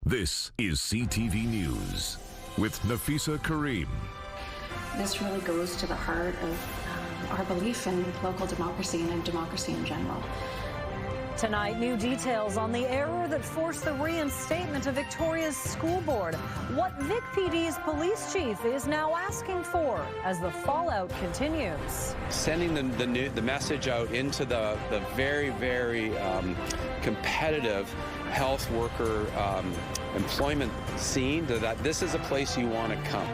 This is CTV News with Nafisa Karim. This really goes to the heart of our belief in local democracy and in democracy in general. Tonight, new details on the error that forced the reinstatement of Victoria's school board. What Vic PD's police chief is now asking for as the fallout continues. Sending the message out into the very competitive health worker employment scene that this is a place you want to come.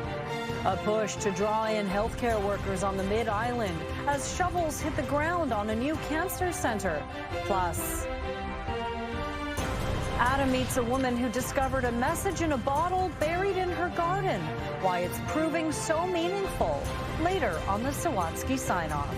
A push to draw in healthcare workers on the Mid-Island as shovels hit the ground on a new cancer center. Plus, Adam meets a woman who discovered a message in a bottle buried in her garden. Why it's proving so meaningful. Later on the Sawatsky sign-off.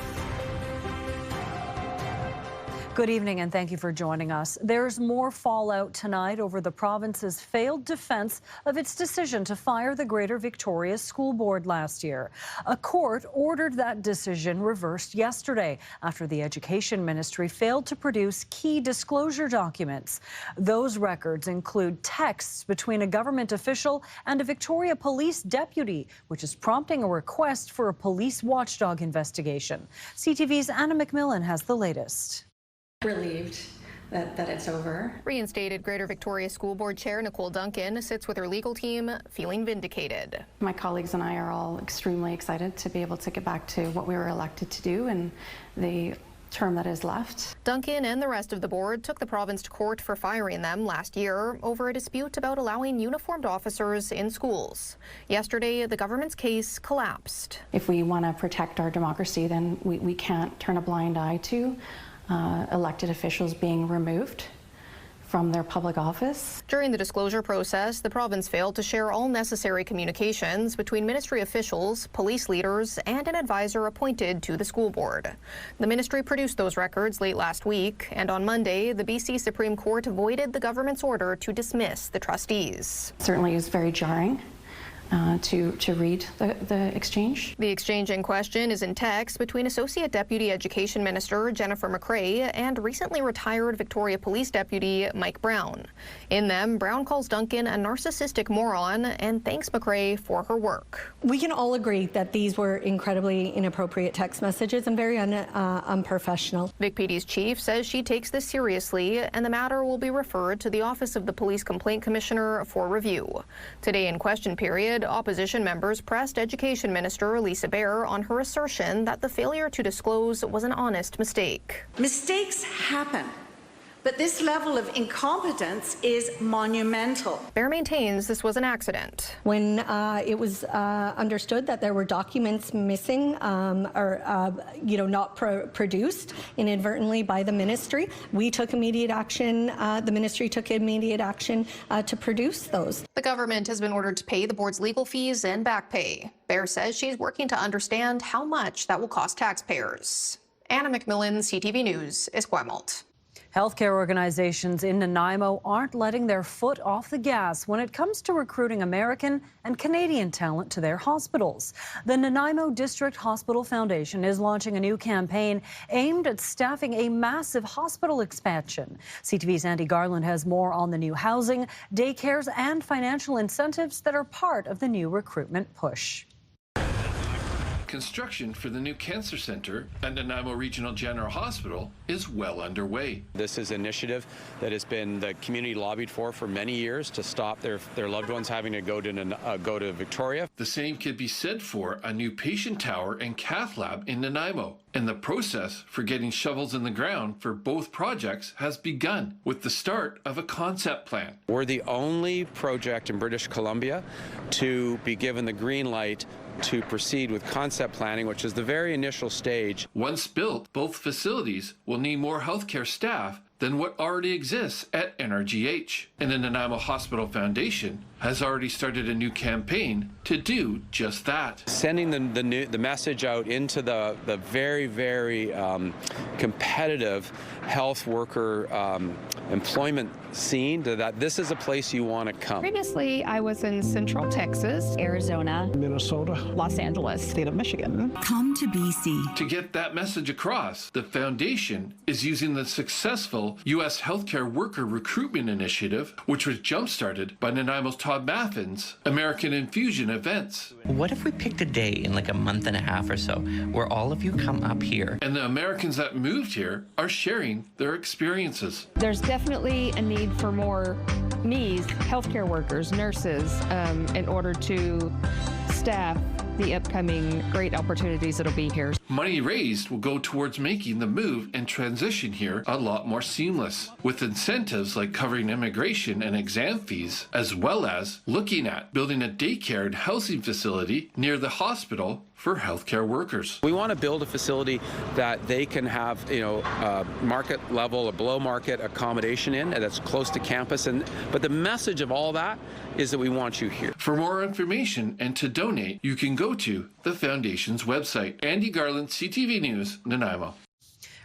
Good evening and thank you for joining us. There's more fallout tonight over the province's failed defense of its decision to fire the Greater Victoria School Board last year. A court ordered that decision reversed yesterday after the Education Ministry failed to produce key disclosure documents. Those records include texts between a government official and a Victoria Police deputy, which is prompting a request for a police watchdog investigation. CTV's Anna McMillan has the latest. Relieved that it's over. Reinstated Greater Victoria School Board Chair Nicole Duncan sits with her legal team feeling vindicated. My colleagues and I are all extremely excited to be able to get back to what we were elected to do in the term that is left. Duncan and the rest of the board took the province to court for firing them last year over a dispute about allowing uniformed officers in schools. Yesterday, the government's case collapsed. If we want to protect our democracy, then we can't turn a blind eye to elected officials being removed from their public office. During the disclosure process, the province failed to share all necessary communications between ministry officials, police leaders, and an advisor appointed to the school board. The ministry produced those records late last week, and on Monday, the BC Supreme Court voided the government's order to dismiss the trustees. Certainly is very jarring. To read the exchange. The exchange in question is in text between Associate Deputy Education Minister Jennifer McRae and recently retired Victoria Police Deputy Mike Brown. In them, Brown calls Duncan a narcissistic moron and thanks McRae for her work. We can all agree that these were incredibly inappropriate text messages and very unprofessional. Vic PD's chief says she takes this seriously and the matter will be referred to the Office of the Police Complaint Commissioner for review. Today in question period, opposition members pressed Education Minister Lisa Bear on her assertion that the failure to disclose was an honest mistake. Mistakes happen, but this level of incompetence is monumental. Bear maintains this was an accident. When it was understood that there were documents missing or not produced inadvertently by the ministry, we took immediate action. The ministry took immediate action to produce those. The government has been ordered to pay the board's legal fees and back pay. Bear says she's working to understand how much that will cost taxpayers. Anna McMillan, CTV News, Esquimalt. Healthcare organizations in Nanaimo aren't letting their foot off the gas when it comes to recruiting American and Canadian talent to their hospitals. The Nanaimo District Hospital Foundation is launching a new campaign aimed at staffing a massive hospital expansion. CTV's Andy Garland has more on the new housing, daycares, and financial incentives that are part of the new recruitment push. Construction for the new cancer center at Nanaimo Regional General Hospital is well underway. This is an initiative that has been the community lobbied for many years to stop their loved ones having to go to Victoria. The same could be said for a new patient tower and cath lab in Nanaimo. And the process for getting shovels in the ground for both projects has begun with the start of a concept plan. We're the only project in British Columbia to be given the green light to proceed with concept planning, which is the very initial stage. Once built, both facilities will need more healthcare staff than what already exists at NRGH. And the Nanaimo Hospital Foundation has already started a new campaign to do just that. Sending the message out into the very, very competitive health worker employment scene that this is a place you want to come. Previously, I was in Central Texas, Arizona, Minnesota, Los Angeles, state of Michigan. Come to BC. To get that message across, the foundation is using the successful U.S. healthcare worker recruitment initiative, which was jump-started by Nanaimo's Todd Maffin's American Infusion events. What if we picked a day in like a month and a half or so where all of you come up here? And the Americans that moved here are sharing their experiences. There's definitely a need for more MEs, healthcare workers, nurses, in order to staff the upcoming great opportunities that'll be here. Money raised will go towards making the move and transition here a lot more seamless, with incentives like covering immigration and exam fees, as well as looking at building a daycare and housing facility near the hospital for healthcare workers. We want to build a facility that they can have, market level or below market accommodation in, and that's close to campus. But the message of all that is that we want you here. For more information and to donate, you can go to the Foundation's website. Andy Garland, CTV News, Nanaimo.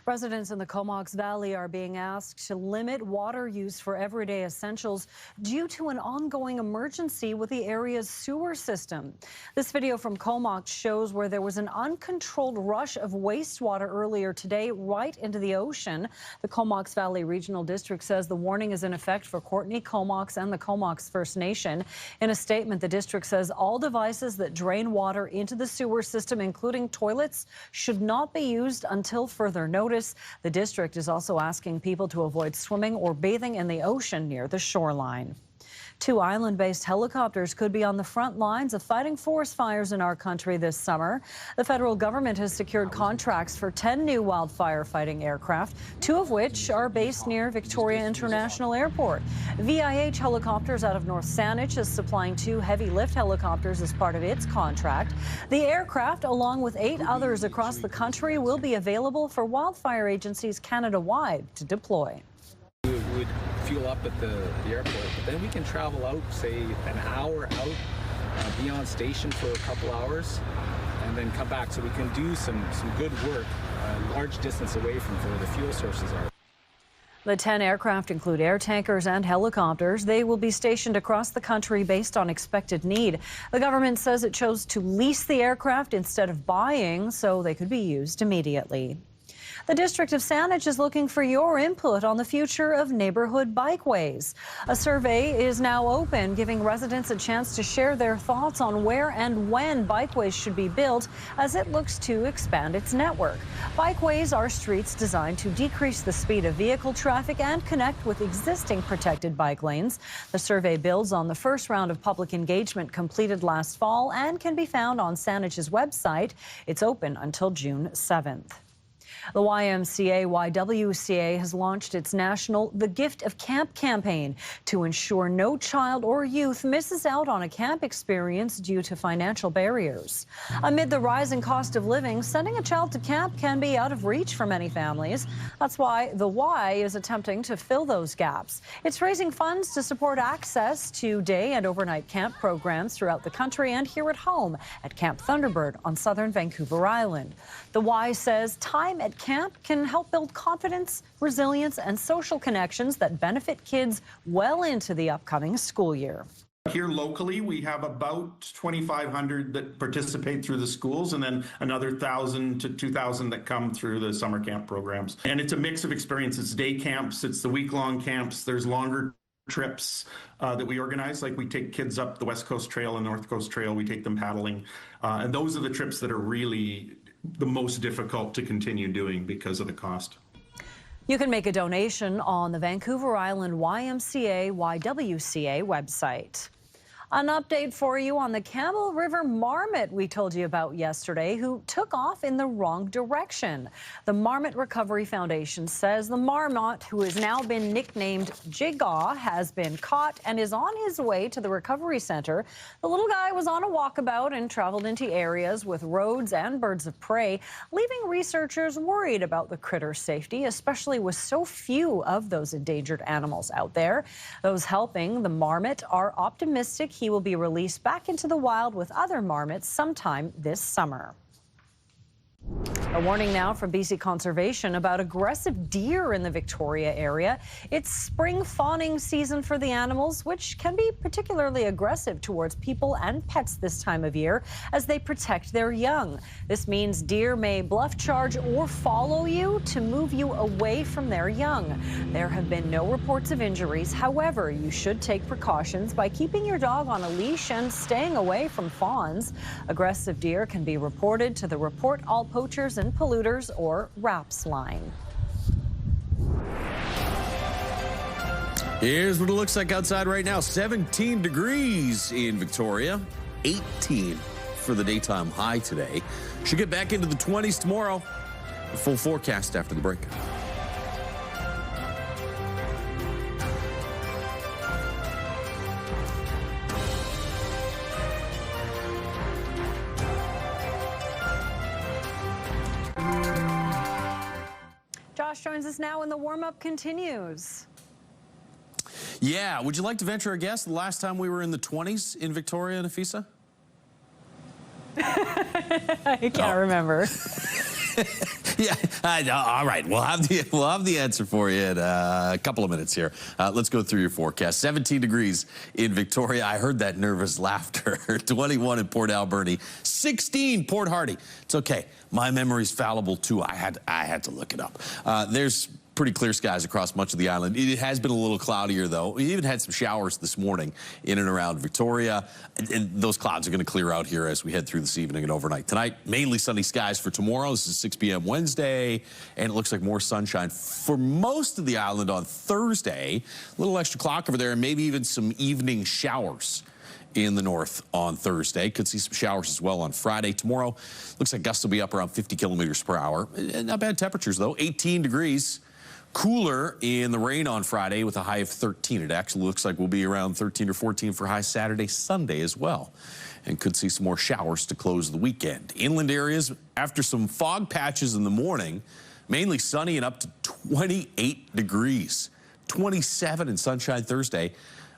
Residents in the Comox Valley are being asked to limit water use for everyday essentials due to an ongoing emergency with the area's sewer system. This video from Comox shows where there was an uncontrolled rush of wastewater earlier today right into the ocean. The Comox Valley Regional District says the warning is in effect for Courtenay, Comox, and the Comox First Nation. In a statement, the district says all devices that drain water into the sewer system, including toilets, should not be used until further notice. The district is also asking people to avoid swimming or bathing in the ocean near the shoreline. 2 island-based helicopters could be on the front lines of fighting forest fires in our country this summer. The federal government has secured contracts for 10 new wildfire fighting aircraft, 2 of which are based near Victoria International Airport. VIH Helicopters out of North Saanich is supplying 2 heavy lift helicopters as part of its contract. The aircraft, along with 8 others across the country, will be available for wildfire agencies Canada-wide to deploy. We would fuel up at the airport, but then we can travel out, say an hour out, be on station for a couple hours, and then come back. So we can do some good work a large distance away from where the fuel sources are. The 10 aircraft include air tankers and helicopters. They will be stationed across the country based on expected need. The government says it chose to lease the aircraft instead of buying, so they could be used immediately. The District of Saanich is looking for your input on the future of neighborhood bikeways. A survey is now open, giving residents a chance to share their thoughts on where and when bikeways should be built as it looks to expand its network. Bikeways are streets designed to decrease the speed of vehicle traffic and connect with existing protected bike lanes. The survey builds on the first round of public engagement completed last fall and can be found on Saanich's website. It's open until June 7th. The YMCA has launched its national The Gift of Camp campaign to ensure no child or youth misses out on a camp experience due to financial barriers. Amid the rising cost of living, sending a child to camp can be out of reach for many families. That's why the Y is attempting to fill those gaps. It's raising funds to support access to day and overnight camp programs throughout the country and here at home at Camp Thunderbird on southern Vancouver Island. The Y says time at camp can help build confidence, resilience, and social connections that benefit kids well into the upcoming school year. Here locally, we have about 2,500 that participate through the schools and then another 1,000 to 2,000 that come through the summer camp programs. And it's a mix of experiences, day camps, it's the week-long camps, there's longer trips that we organize, like we take kids up the West Coast Trail and North Coast Trail, we take them paddling. And those are the trips that are really the most difficult to continue doing because of the cost. You can make a donation on the Vancouver Island YMCA website. An update for you on the Campbell River marmot we told you about yesterday, who took off in the wrong direction. The Marmot Recovery Foundation says the marmot, who has now been nicknamed Jigaw, has been caught and is on his way to the recovery center. The little guy was on a walkabout and traveled into areas with roads and birds of prey, leaving researchers worried about the critter's safety, especially with so few of those endangered animals out there. Those helping the marmot are optimistic he will be released back into the wild with other marmots sometime this summer. A warning now from BC Conservation about aggressive deer in the Victoria area. It's spring fawning season for the animals, which can be particularly aggressive towards people and pets this time of year as they protect their young. This means deer may bluff charge or follow you to move you away from their young. There have been no reports of injuries. However, you should take precautions by keeping your dog on a leash and staying away from fawns. Aggressive deer can be reported to the Report All Poachers and Polluters, or RAPS line. Here's what it looks like outside right now. 17 degrees in Victoria, 18 for the daytime high today. Should get back into the 20s tomorrow. A full forecast after the break. Josh joins us now and the warm-up continues. Yeah, would you like to venture a guess the last time we were in the 20s in Victoria, Nafisa? I can't remember. Yeah, all right. We'll have the answer for you in a couple of minutes here. Let's go through your forecast. 17 degrees in Victoria. I heard that nervous laughter. 21 in Port Alberni. 16 Port Hardy. It's okay. My memory's fallible too. I had to look it up. There's pretty clear skies across much of the island. It has been a little cloudier, though. We even had some showers this morning in and around Victoria. And those clouds are going to clear out here as we head through this evening and overnight. Tonight, mainly sunny skies for tomorrow. This is 6 p.m. Wednesday, and it looks like more sunshine for most of the island on Thursday. A little extra clock over there, and maybe even some evening showers in the north on Thursday. Could see some showers as well on Friday. Tomorrow, looks like gusts will be up around 50 kilometers per hour. Not bad temperatures, though. 18 degrees. Cooler in the rain on Friday with a high of 13. It actually looks like we'll be around 13 or 14 for high Saturday, Sunday as well. And could see some more showers to close the weekend. Inland areas, after some fog patches in the morning, mainly sunny and up to 28 degrees. 27 in sunshine Thursday.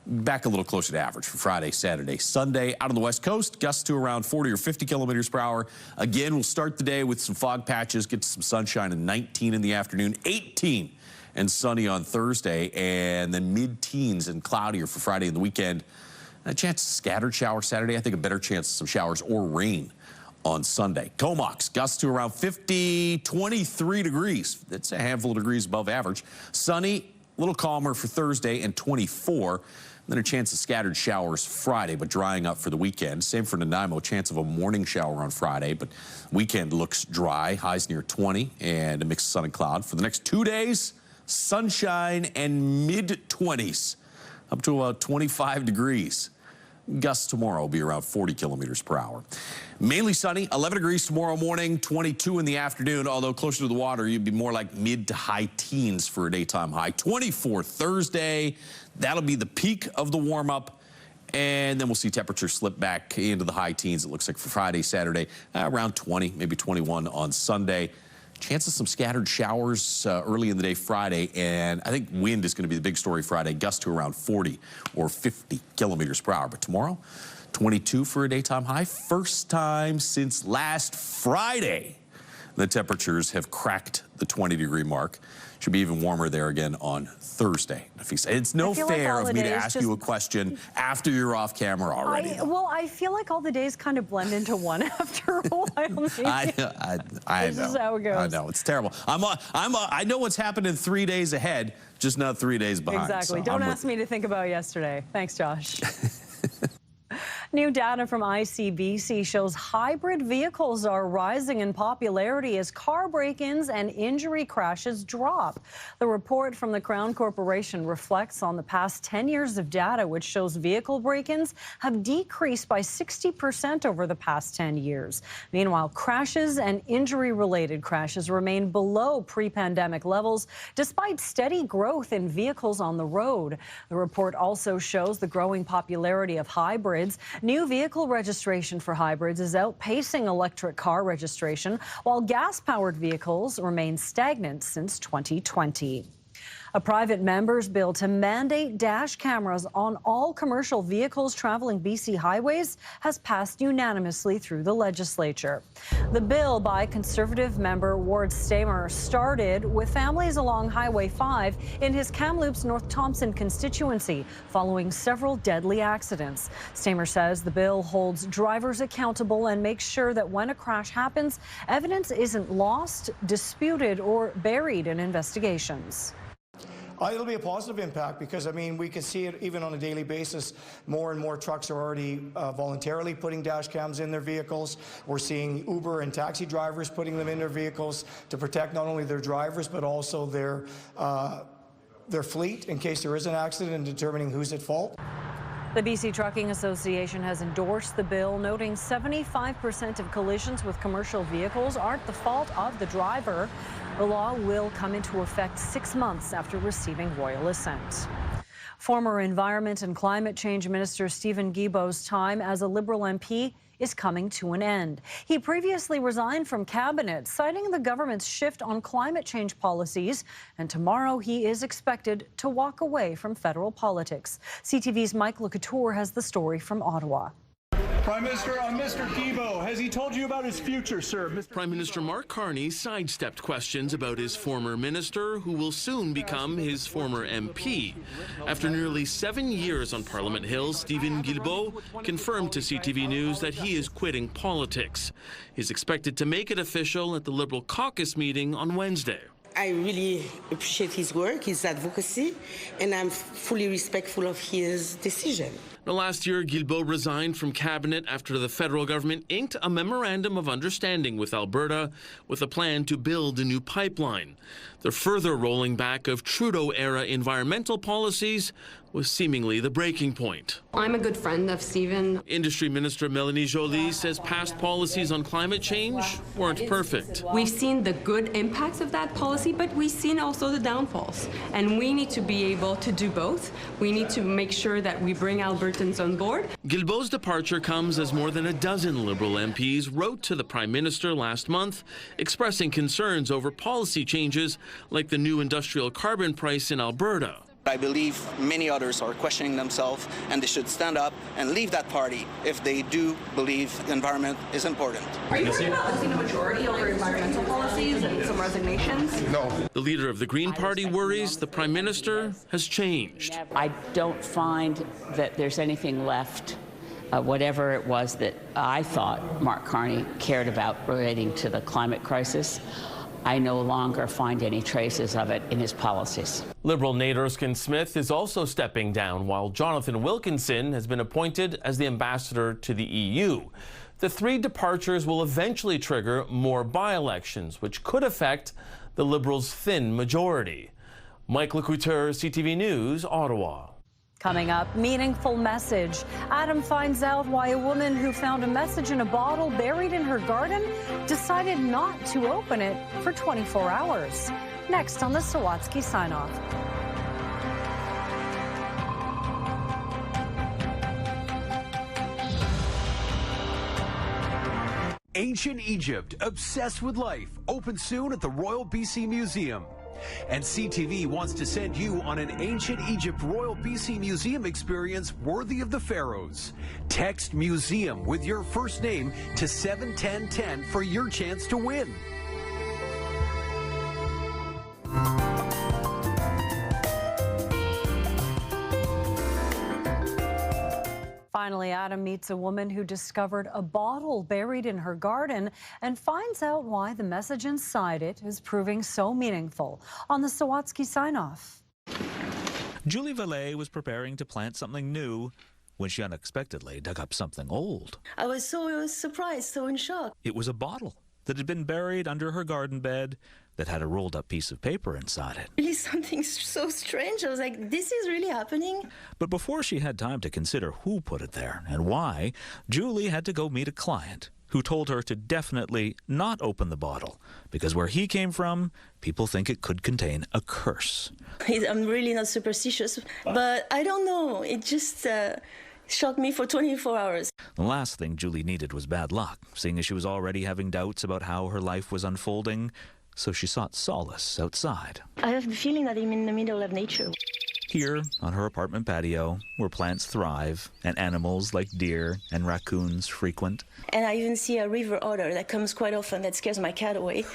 Back a little closer to average for Friday, Saturday, Sunday. Out on the west coast, gusts to around 40 or 50 kilometers per hour. Again, we'll start the day with some fog patches, get to some sunshine, and 19 in the afternoon, 18 and sunny on Thursday, and then mid-teens and cloudier for Friday and the weekend. A chance of scattered showers Saturday. I think a better chance of some showers or rain on Sunday. Comox, gusts to around 50, 23 degrees. That's a handful of degrees above average. Sunny, a little calmer for Thursday, and 24. Then a chance of scattered showers Friday, but drying up for the weekend. Same for Nanaimo, chance of a morning shower on Friday, but weekend looks dry. Highs near 20 and a mix of sun and cloud. For the next 2 days, sunshine and mid-20s, up to about 25 degrees. Gusts tomorrow will be around 40 kilometers per hour. Mainly sunny, 11 degrees tomorrow morning, 22 in the afternoon, although closer to the water, you'd be more like mid to high teens for a daytime high. 24 Thursday, that'll be the peak of the warm-up, and then we'll see temperatures slip back into the high teens, it looks like, for Friday, Saturday, around 20, maybe 21 on Sunday. Chance of some scattered showers early in the day Friday, and I think wind is going to be the big story Friday. Gusts to around 40 or 50 kilometers per hour. But tomorrow, 22 for a daytime high. First time since last Friday the temperatures have cracked the 20-degree mark. Should be even warmer there again on Thursday. It's no fair of me to ask you a question after you're off camera already. I feel like all the days kind of blend into one after a while. I know. This is how it goes. I know. It's terrible. I know what's happening 3 days ahead, just not 3 days behind. Exactly. So Don't ask me to think about yesterday. Thanks, Josh. New data from ICBC shows hybrid vehicles are rising in popularity as car break-ins and injury crashes drop. The report from the Crown Corporation reflects on the past 10 years of data, which shows vehicle break-ins have decreased by 60% over the past 10 years. Meanwhile, crashes and injury-related crashes remain below pre-pandemic levels, despite steady growth in vehicles on the road. The report also shows the growing popularity of hybrids. New vehicle registration for hybrids is outpacing electric car registration, while gas-powered vehicles remain stagnant since 2020. A private member's bill to mandate dash cameras on all commercial vehicles traveling BC highways has passed unanimously through the legislature. The bill by Conservative member Ward Stamer started with families along Highway 5 in his Kamloops North Thompson constituency following several deadly accidents. Stamer says the bill holds drivers accountable and makes sure that when a crash happens, evidence isn't lost, disputed, or buried in investigations. It'll be a positive impact because, I mean, we can see it even on a daily basis. More and more trucks are already voluntarily putting dash cams in their vehicles. We're seeing Uber and taxi drivers putting them in their vehicles to protect not only their drivers but also their fleet in case there is an accident and determining who's at fault. The BC Trucking Association has endorsed the bill, noting 75% of collisions with commercial vehicles aren't the fault of the driver. The law will come into effect 6 months after receiving royal assent. Former Environment and Climate Change Minister Stephen Guilbeault's time as a Liberal MP is coming to an end. He previously resigned from cabinet, citing the government's shift on climate change policies, and tomorrow he is expected to walk away from federal politics. CTV's Mike LeCouture has the story from Ottawa. Prime Minister, Mr. Guilbeault, has he told you about his future, sir? Prime Minister Mark Carney sidestepped questions about his former minister, who will soon become his former MP. After nearly 7 years on Parliament Hill, Stephen Guilbeault confirmed to CTV News that he is quitting politics. He's expected to make it official at the Liberal caucus meeting on Wednesday. I really appreciate his work, his advocacy, and I'm fully respectful of his decision. Now, last year, Guilbeault resigned from cabinet after the federal government inked a memorandum of understanding with Alberta with a plan to build a new pipeline. The further rolling back of Trudeau-era environmental policies was seemingly the breaking point. I'm a good friend of Stephen. Industry Minister Melanie Joly says past policies on climate change weren't perfect. We've seen the good impacts of that policy, but we've seen also the downfalls. And we need to be able to do both. We need to make sure that we bring Albertans on board. Guilbeault's departure comes as more than a dozen Liberal MPs wrote to the Prime Minister last month, expressing concerns over policy changes like the new industrial carbon price in Alberta. I believe many others are questioning themselves, and they should stand up and leave that party if they do believe the environment is important. Are you worried about losing a majority over environmental policies and some resignations? No. The leader of the Green Party worries the Prime Minister has changed. I don't find that there's anything left, whatever it was that I thought Mark Carney cared about relating to the climate crisis. I no longer find any traces of it in his policies. Liberal Nate Erskine-Smith is also stepping down, while Jonathan Wilkinson has been appointed as the ambassador to the EU. The three departures will eventually trigger more by-elections, which could affect the Liberals' thin majority. Mike LeCouture, CTV News, Ottawa. Coming up, meaningful message. Adam finds out why a woman who found a message in a bottle buried in her garden decided not to open it for 24 hours. Next on the Sawatsky Sign-Off. Ancient Egypt, obsessed with life, open soon at the Royal BC Museum. And CTV wants to send you on an Ancient Egypt Royal BC Museum experience worthy of the pharaohs. Text museum with your first name to 71010 for your chance to win. Finally, Adam meets a woman who discovered a bottle buried in her garden and finds out why the message inside it is proving so meaningful. On the Sawatsky Sign-Off. Julie Valet was preparing to plant something new when she unexpectedly dug up something old. I was so surprised, so in shock. It was a bottle that had been buried under her garden bed that had a rolled up piece of paper inside it. Really something so strange. I was like, this is really happening? But before she had time to consider who put it there and why, Julie had to go meet a client who told her to definitely not open the bottle, because where he came from, people think it could contain a curse. I'm really not superstitious, but I don't know. It just shocked me for 24 hours. The last thing Julie needed was bad luck, seeing as she was already having doubts about how her life was unfolding, so she sought solace outside. I have the feeling that I'm in the middle of nature. Here, on her apartment patio, where plants thrive and animals like deer and raccoons frequent. And I even see a river otter that comes quite often that scares my cat away.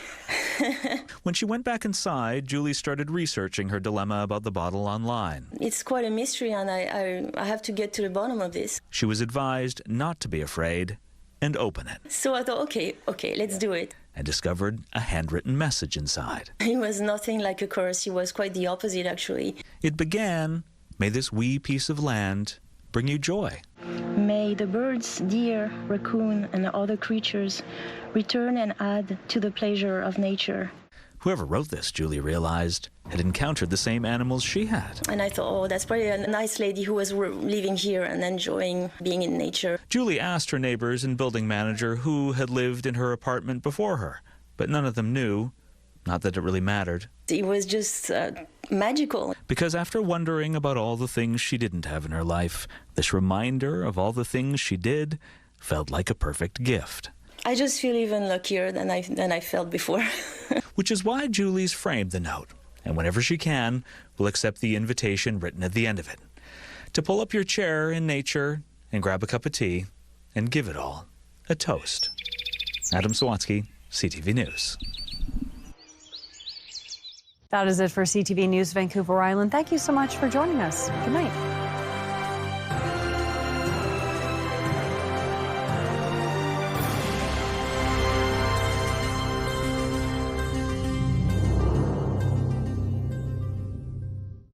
When she went back inside, Julie started researching her dilemma about the bottle online. It's quite a mystery, and I have to get to the bottom of this. She was advised not to be afraid and open it. So I thought, okay, let's do it. And discovered a handwritten message inside. It was nothing like a curse. It was quite the opposite, actually. It began, "May this wee piece of land bring you joy. May the birds, deer, raccoon, and other creatures return and add to the pleasure of nature." Whoever wrote this, Julie realized, had encountered the same animals she had. And I thought, oh, that's probably a nice lady who was living here and enjoying being in nature. Julie asked her neighbors and building manager who had lived in her apartment before her, but none of them knew. Not that it really mattered. It was just magical. Because after wondering about all the things she didn't have in her life, this reminder of all the things she did felt like a perfect gift. I just feel even luckier than I felt before. Which is why Julie's framed the note, and whenever she can, will accept the invitation written at the end of it. To pull up your chair in nature and grab a cup of tea and give it all a toast. Adam Sawatsky, CTV News. That is it for CTV News Vancouver Island. Thank you so much for joining us. Good night.